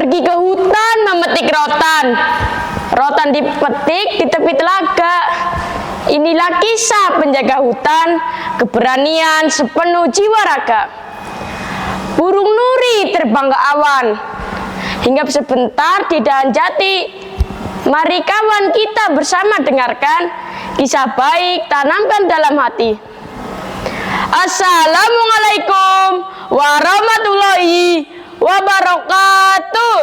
Pergi ke hutan memetik rotan. Rotan dipetik di tepi telaga. Inilah kisah penjaga hutan, keberanian sepenuh jiwa raga. Burung nuri terbang ke awan, hinggap sebentar di dahan jati. Mari kawan kita bersama dengarkan kisah baik tanamkan dalam hati. Assalamualaikum warahmatullahi wabarakatuh.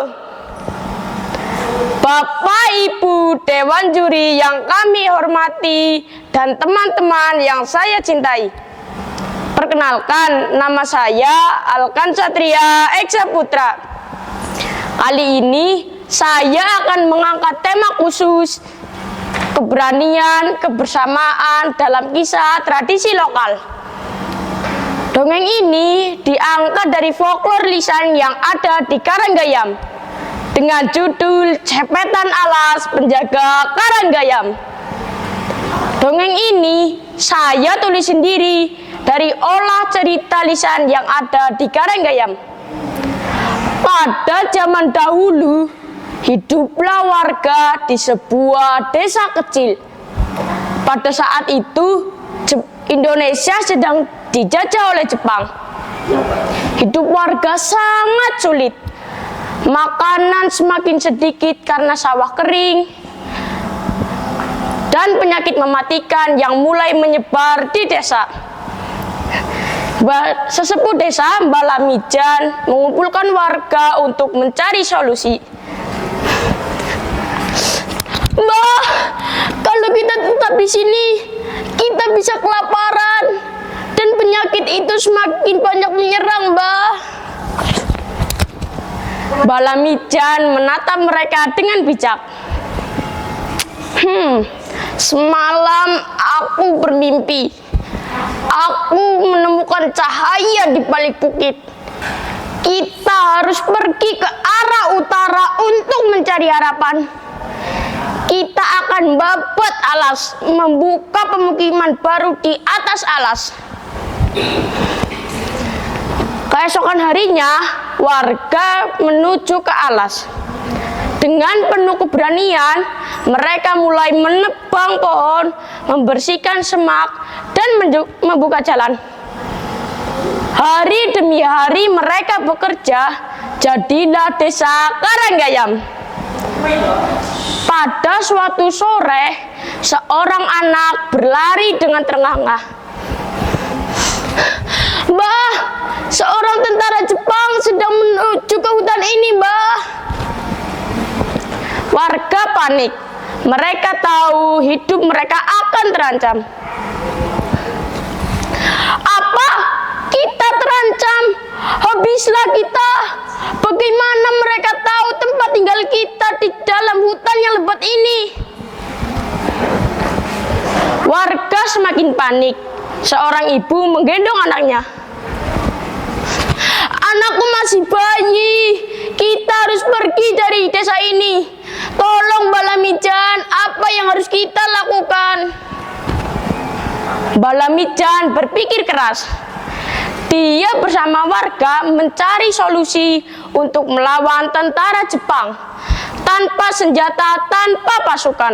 Bapak Ibu Dewan Juri yang kami hormati dan teman-teman yang saya cintai. Perkenalkan, nama saya Alkan Satria Eksa Putra. Kali ini saya akan mengangkat tema khusus keberanian, kebersamaan dalam kisah tradisi lokal. Dongeng ini diangkat dari folklor lisan yang ada di Karanggayam dengan judul Cepetan Alas Penjaga Karanggayam. Dongeng ini saya tulis sendiri dari olah cerita lisan yang ada di Karanggayam. Pada zaman dahulu, hiduplah warga di sebuah desa kecil. Pada saat itu, Indonesia sedang dijajah oleh Jepang. Hidup warga sangat sulit. Makanan semakin sedikit karena sawah kering. Dan penyakit mematikan yang mulai menyebar di desa. Sesepuh desa, Mbak Lamijan, mengumpulkan warga untuk mencari solusi. Mbah, kalau kita tetap di sini, kita bisa kelaparan dan penyakit itu semakin banyak menyerang, Mbah. Mbak Lamijan menatap mereka dengan bijak. Semalam aku bermimpi. Aku menemukan cahaya di balik bukit. Kita harus pergi ke arah utara untuk mencari harapan. Kita akan babat alas, membuka pemukiman baru di atas alas. Keesokan harinya, warga menuju ke alas. Dengan penuh keberanian, mereka mulai menebang pohon, membersihkan semak, dan membuka jalan. Hari demi hari mereka bekerja, jadilah desa Karanggayam. Pada suatu sore, seorang anak berlari dengan terengah-engah. Mbah, seorang tentara Jepang sedang menuju ke hutan ini, Mbah. Warga panik. Mereka tahu hidup mereka akan terancam. Apa? Kita terancam? Habislah kita. Bagaimana mereka tahu tempat tinggal kita di dalam hutan yang lebat ini? Warga semakin panik. Seorang ibu menggendong anaknya. Anakku masih bayi. Kita harus pergi dari desa ini. Tolong Mbak Lamijan, apa yang harus kita lakukan? Mbak Lamijan berpikir keras. Dia bersama warga mencari solusi untuk melawan tentara Jepang tanpa senjata, tanpa pasukan.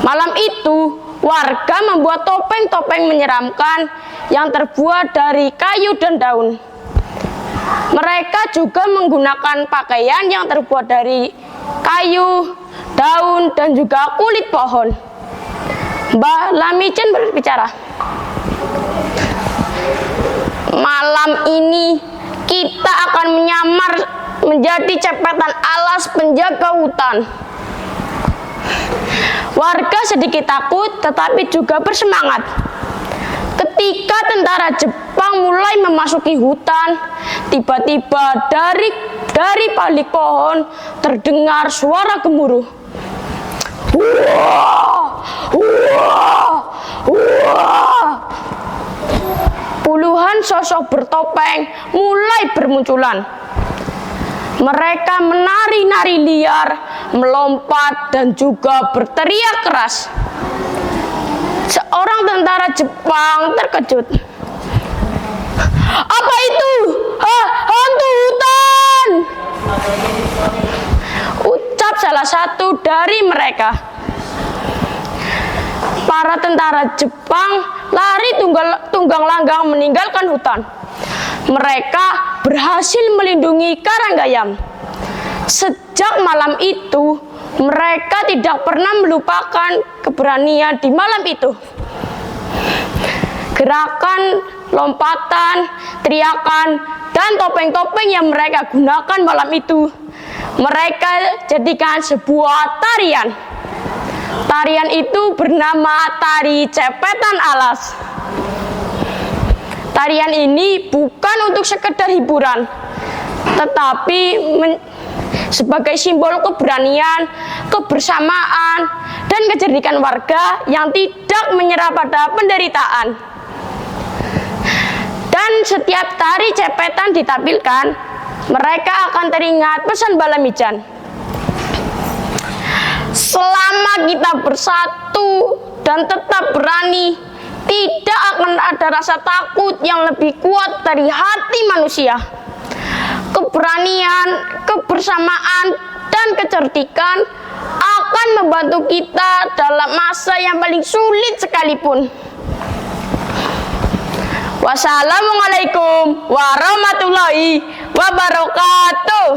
Malam itu, warga membuat topeng-topeng menyeramkan yang terbuat dari kayu dan daun. Mereka juga menggunakan pakaian yang terbuat dari kayu, daun, dan juga kulit pohon. Mbak Lamijan berbicara. Malam ini kita akan menyamar menjadi cepetan alas penjaga hutan. Warga sedikit takut tetapi juga bersemangat. Ketika tentara Jepang mulai memasuki hutan, tiba-tiba dari balik pohon terdengar suara gemuruh. Wah! Wah! Wah! Puluhan sosok bertopeng mulai bermunculan. Mereka menari-nari liar, melompat, dan juga berteriak keras. Seorang tentara Jepang terkejut. Apa itu? Hantu hutan! satu dari mereka. Para tentara Jepang lari tunggang langgang meninggalkan hutan. Mereka berhasil melindungi Karanggayam. Sejak malam itu, mereka tidak pernah melupakan keberanian di malam itu. Gerakan, lompatan, teriakan, dan topeng-topeng yang mereka gunakan malam itu, mereka jadikan sebuah tarian. Tarian itu bernama Tari Cepetan Alas. Tarian ini bukan untuk sekedar hiburan, tetapi sebagai simbol keberanian, kebersamaan, dan kecerdikan warga yang tidak menyerah pada penderitaan. Dan setiap tari cepetan ditampilkan, mereka akan teringat pesan Balamijan. Selama kita bersatu dan tetap berani, tidak akan ada rasa takut yang lebih kuat dari hati manusia. Keberanian, kebersamaan, dan kecerdikan akan membantu kita dalam masa yang paling sulit sekalipun. Wassalamualaikum warahmatullahi wabarakatuh.